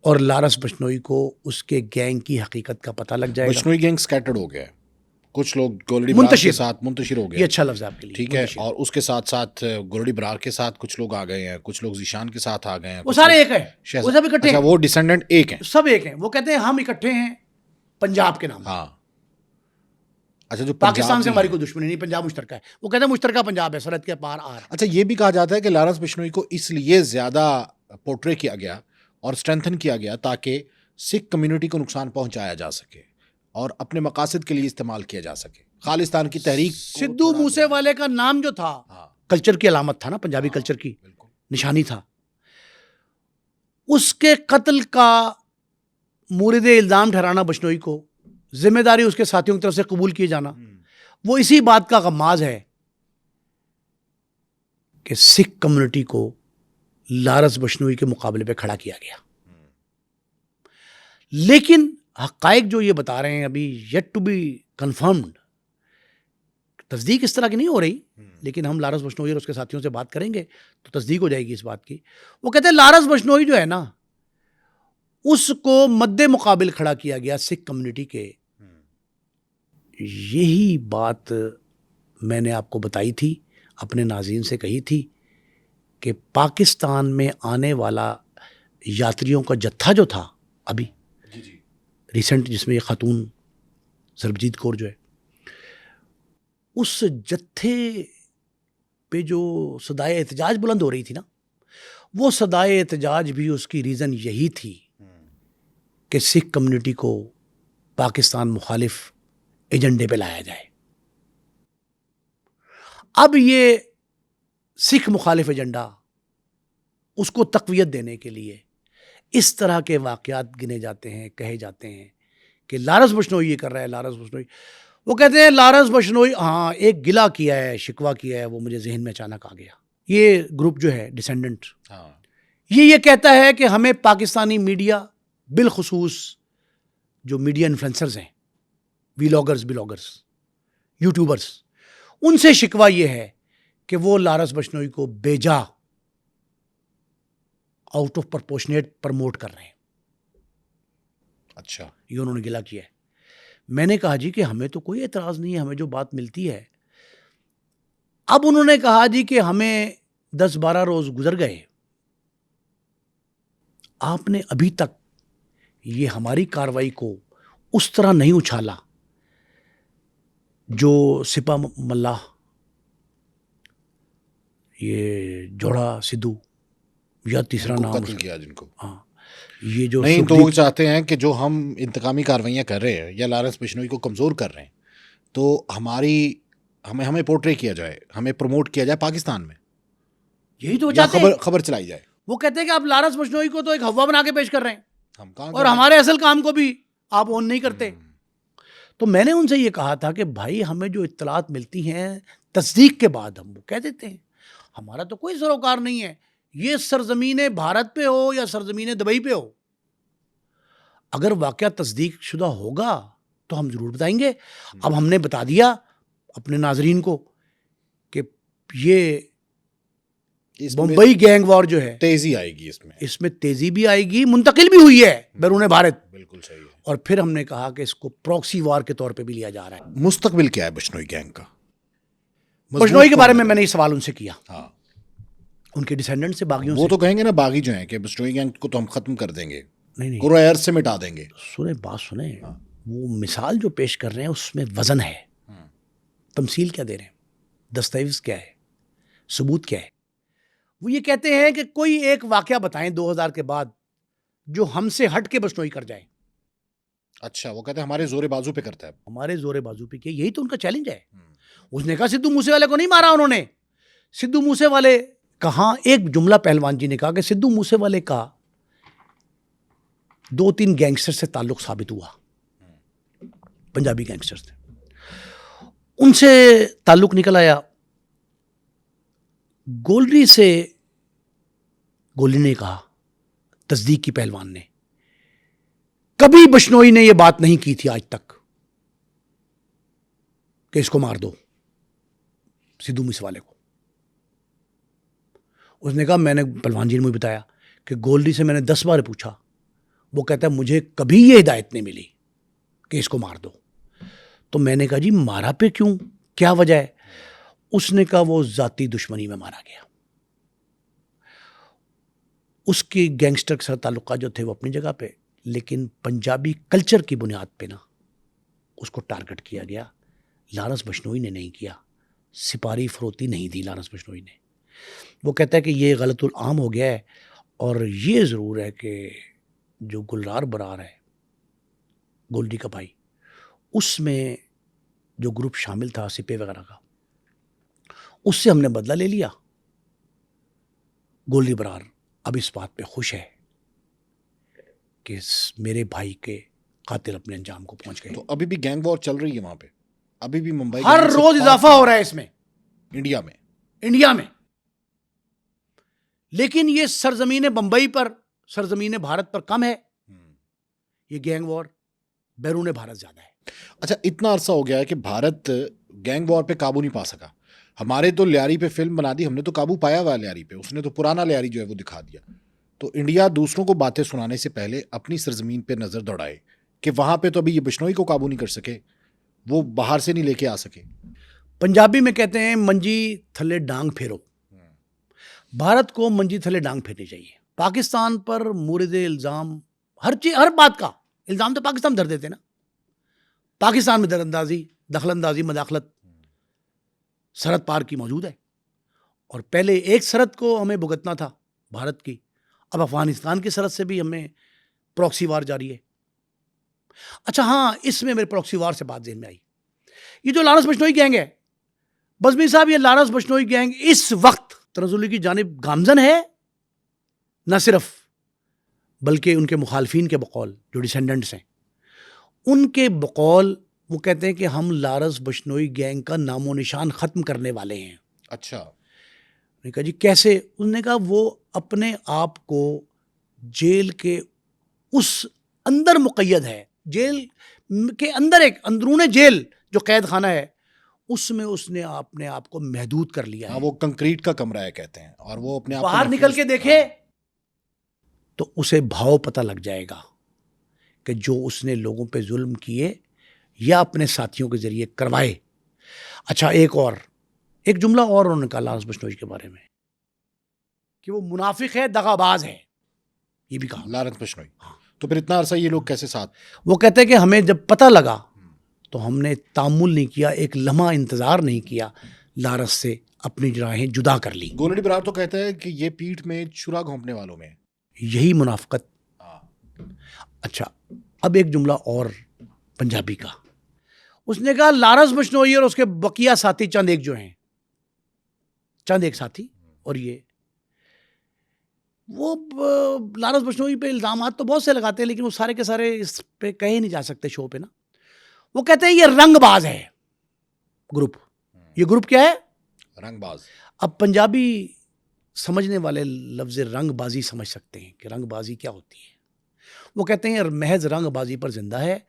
اور لارس بشنوئی کو اس کے گینگ کی حقیقت کا پتہ لگ جائے گا. بشنوئی گینگ سکیٹرڈ ہو گیا ہے, کچھ لوگ گولڈی برار کے ساتھ منتشر ہو گئے. یہ اچھا لفظ ہے آپ کے لیے. ٹھیک ہے, اور اس کے ساتھ ساتھ گولڈی برار کے ساتھ کچھ لوگ آ گئے ہیں, کچھ لوگ ذیشان کے ساتھ آ گئے ہیں. وہ سارے ایک ہیں, وہ سب اکٹھے ہیں. اچھا, وہ ڈسینڈنٹ ایک ہیں, سب ایک ہیں. وہ کہتے ہیں ہم اکٹھے ہیں پنجاب کے نام. ہاں. اچھا, جو پاکستان سے ہماری کوئی دشمنی نہیں, پنجاب مشترکہ ہے. وہ کہتے ہیں مشترکہ پنجاب ہے, سرحد کے پار آر. اچھا, یہ بھی کہا جاتا ہے کہ لارس بشنوئی کو اس لیے زیادہ پورٹرے کیا گیا اور اسٹرینتھن کیا گیا تاکہ سکھ کمیونٹی کو نقصان پہنچایا جا سکے اور اپنے مقاصد کے لیے استعمال کیا جا سکے. خالستان کی تحریک. سدھو موسے والے کا نام جو تھا کلچر کی علامت تھا نا, پنجابی کلچر کی نشانی تھا. اس کے قتل کا مورد الزام ٹھہرانا بشنوئی کو, ذمہ داری اس کے ساتھیوں کی طرف سے قبول کیے جانا, وہ اسی بات کا غماز ہے کہ سکھ کمیونٹی کو لارس بشنوئی کے مقابلے پہ کھڑا کیا گیا. لیکن حقائق جو یہ بتا رہے ہیں ابھی یٹ ٹو بی کنفرمڈ, تصدیق اس طرح کی نہیں ہو رہی, لیکن ہم لارس بشنوئی اور اس کے ساتھیوں سے بات کریں گے تو تصدیق ہو جائے گی اس بات کی. وہ کہتے ہیں لارس بشنوئی جو ہے نا, اس کو مد مقابل کھڑا کیا گیا سکھ کمیونٹی کے. یہی بات میں نے آپ کو بتائی تھی, اپنے ناظرین سے کہی تھی کہ پاکستان میں آنے والا یاتریوں کا جتھا جو تھا ابھی ریسنٹ, جس میں یہ خاتون سربجیت کور جو ہے, اس جتھے پہ جو صدائے احتجاج بلند ہو رہی تھی نا, وہ صدائے احتجاج بھی اس کی ریزن یہی تھی کہ سکھ کمیونٹی کو پاکستان مخالف ایجنڈے پہ لایا جائے. اب یہ سکھ مخالف ایجنڈا, اس کو تقویت دینے کے لیے اس طرح کے واقعات گنے جاتے ہیں, کہے جاتے ہیں کہ لارس بشنوئی یہ کر رہا ہے, لارس بشنوئی. وہ کہتے ہیں لارس بشنوئی, ہاں ایک گلہ کیا ہے, شکوہ کیا ہے, وہ مجھے ذہن میں اچانک آ گیا. یہ گروپ جو ہے ڈسینڈنٹ, یہ کہتا ہے کہ ہمیں پاکستانی میڈیا, بالخصوص جو میڈیا انفلوئنسرز ہیں, ویلاگرز, یوٹیوبرز, ان سے شکوہ یہ ہے کہ وہ لارس بشنوئی کو بیجا آؤٹ آف پرپورشنیٹ پرموٹ کر رہے ہیں. اچھا, یہ انہوں نے گلہ کیا ہے. میں نے کہا جی کہ ہمیں تو کوئی اعتراض نہیں ہے, ہمیں جو بات ملتی ہے. اب انہوں نے کہا جی کہ ہمیں 10-12 روز گزر گئے, آپ نے ابھی تک یہ ہماری کارروائی کو اس طرح نہیں اچھالا جو سپا ملاح, یہ جوڑا سدھو یا تیسرا نام قتل کیا جن کو, ہاں, یہ جو نہیں, تو وہ چاہتے ہیں کہ جو ہم انتقامی کارروائیاں کر رہے ہیں یا لارس بشنوئی کو کمزور کر رہے ہیں, تو ہمیں پورٹرے کیا جائے, ہمیں پروموٹ کیا جائے پاکستان میں, یہی تو چاہتے ہیں, خبر چلائی جائے. وہ کہتے ہیں کہ آپ لارس بشنوئی کو تو ایک ہوا بنا کے پیش کر رہے ہیں, ہم کہاں اور ہمارے اصل کام کو بھی آپ اون نہیں کرتے. تو میں نے ان سے یہ کہا تھا کہ بھائی ہمیں جو اطلاعات ملتی ہیں تصدیق کے بعد ہم وہ کہہ دیتے ہیں, ہمارا تو کوئی سروکار نہیں ہے, یہ سرزمین بھارت پہ ہو یا سرزمین دبئی پہ ہو. اگر واقعہ تصدیق شدہ ہوگا تو ہم ضرور بتائیں گے. اب ہم نے بتا دیا اپنے ناظرین کو کہ یہ بمبئی گینگ وار جو ہے, تیزی آئے گی اس میں تیزی بھی آئے گی, منتقل بھی ہوئی ہے بیرون بھارت. بالکل صحیح ہے. اور پھر ہم نے کہا کہ اس کو پروکسی وار کے طور پہ بھی لیا جا رہا ہے. مستقبل کیا ہے بشنوئی گینگ کا؟ بشنوئی کے بارے میں نے یہ سوال ان سے کیا, ہاں, ان کے ڈیسینڈنٹ سے, باغیوں سے. وہ تو کہیں گے نا باغی جو ہیں کہ بشنوئی گینگ کو تو ہم ختم کر دیں گے, نہیں, قرآن سے مٹا دیں گے. سنیں بات سنیں, وہ مثال جو پیش کر رہے ہیں اس میں وزن ہے, تمثیل کیا دے رہے ہیں, دستاویز کیا ہے, ثبوت کیا ہے. وہ یہ کہتے ہیں کہ کوئی ایک واقعہ بتائیں 2000 کے بعد جو ہم سے ہٹ کے بشنوئی کر جائے. اچھا, وہ کہتے ہیں ہمارے زور بازو پہ کرتا ہے, ہمارے زور بازو پہ کیا, یہی تو ان کا چیلنج ہے. اس نے کہا سدھو موسے والے کو نہیں مارا انہوں نے. سدھو موسے والے کہاں, ایک جملہ پہلوان جی نے کہا کہ سدھو موسے والے کا 2-3 گینگسٹر سے تعلق ثابت ہوا, پنجابی گینگسٹر سے, ان سے تعلق نکل آیا. گولری سے گولی نے کہا, تصدیق کی پہلوان نے, کبھی بشنوئی نے یہ بات نہیں کی تھی آج تک کہ اس کو مار دو سدھو موسے والے کو. اس نے کہا میں نے پہلوان جی نے مجھے بتایا کہ گولری سے میں نے 10 بار پوچھا, وہ کہتا ہے مجھے کبھی یہ ہدایت نہیں ملی کہ اس کو مار دو. تو میں نے کہا جی مارا پہ کیوں, کیا وجہ ہے؟ اس نے کہا وہ ذاتی دشمنی میں مارا گیا. اس کے گینگسٹر کے ساتھ تعلقات جو تھے وہ اپنی جگہ پہ, لیکن پنجابی کلچر کی بنیاد پہ نا اس کو ٹارگٹ کیا گیا. لارنس بشنوئی نے نہیں کیا, سپاری فروتی نہیں دی لارنس بشنوئی نے. وہ کہتا ہے کہ یہ غلط العام ہو گیا ہے, اور یہ ضرور ہے کہ جو گلزار برار ہے گولڈی کا بھائی, اس میں جو گروپ شامل تھا سپے وغیرہ کا, اس سے ہم نے بدلہ لے لیا. گولڈی برار اب اس بات پہ خوش ہے کہ میرے بھائی کے قاتل اپنے انجام کو پہنچ گئے. تو ابھی بھی گینگ وار چل رہی ہے وہاں پہ, ابھی بھی ممبئی ہر روز اضافہ ہو رہا ہے اس میں انڈیا میں. لیکن یہ سرزمین بمبئی پر, سرزمین بھارت پر کم ہے. یہ گینگ وار بیرون بھارت زیادہ ہے. اچھا, اتنا عرصہ ہو گیا ہے کہ بھارت گینگ وار پہ قابو نہیں پا سکا. ہمارے تو لیاری پہ فلم بنا دی, ہم نے تو قابو پایا ہوا لیاری پہ, اس نے تو پرانا لیاری جو ہے وہ دکھا دیا. تو انڈیا دوسروں کو باتیں سنانے سے پہلے اپنی سرزمین پہ نظر دوڑائے کہ وہاں پہ تو ابھی یہ بشنوئی کو قابو نہیں کر سکے, وہ باہر سے نہیں لے کے آ سکے. پنجابی میں کہتے ہیں منجی تھلے ڈانگ پھیرو. بھارت کو منجی تھلے ڈانگ پھیرنی چاہیے. پاکستان پر مورد الزام ہر بات کا الزام تو پاکستان دھر دیتے نا. پاکستان میں دراندازی, دخل اندازی, مداخلت سرحد پار کی موجود ہے, اور پہلے ایک سرحد کو ہمیں بھگتنا تھا بھارت کی, اب افغانستان کی سرحد سے بھی ہمیں پروکسی وار جاری ہے. اچھا ہاں, اس میں میرے پروکسی وار سے بات ذہن میں آئی. یہ جو لارنس بشنوئی گینگ ہے, بزمی صاحب, یہ لارنس بشنوئی گینگ اس وقت تنزلی کی جانب گامزن ہے, نہ صرف بلکہ ان کے مخالفین کے بقول جو ڈسینڈنٹس ہیں ان کے بقول وہ کہتے ہیں کہ ہم لارنس بشنوئی گینگ کا نام و نشان ختم کرنے والے ہیں. اچھا, نے کہا جی کیسے؟ انہوں نے کہا وہ اپنے آپ کو جیل کے اس اندر مقید ہے, جیل کے اندر ایک اندرون جیل جو قید خانہ ہے اس میں اس نے اپنے آپ کو محدود کر لیا ہے. وہ کنکریٹ کا کمرہ ہے کہتے ہیں, اور وہ اپنے آپ کو باہر نکل کے دیکھے تو اسے بھاؤ پتہ لگ جائے گا کہ جو اس نے لوگوں پہ ظلم کیے یا اپنے ساتھیوں کے ذریعے کروائے. اچھا ایک جملہ اور انہوں نے کہا لارنس بشنوئی کے بارے میں کہ وہ منافق ہے, دغا باز ہے, یہ بھی کہا لارنس بشنوئی. تو پھر اتنا عرصہ یہ لوگ کیسے ساتھ؟ وہ کہتے ہیں کہ ہمیں جب پتہ لگا تو ہم نے تامل نہیں کیا, ایک لمحہ انتظار نہیں کیا, لارنس سے اپنی راہیں جدا کر لی. گولڈی برار تو کہتا ہے کہ یہ پیٹھ میں چھرا گھونپنے والوں میں یہی منافقت. اچھا اب ایک جملہ اور پنجابی کا, اس نے کہا لارنس بشنوئی اور اس کے بقیہ ساتھی چند ایک ساتھی, اور یہ وہ لارنس بشنوئی پہ الزامات تو بہت سے لگاتے ہیں لیکن وہ سارے کے سارے اس پہ کہے نہیں جا سکتے شو پہ نا. وہ کہتے ہیں یہ رنگ باز ہے گروپ. یہ گروپ کیا ہے؟ رنگ باز. اب پنجابی سمجھنے والے لفظ رنگ بازی سمجھ سکتے ہیں کہ رنگ بازی کیا ہوتی ہے. وہ کہتے ہیں محض رنگ بازی پر زندہ ہے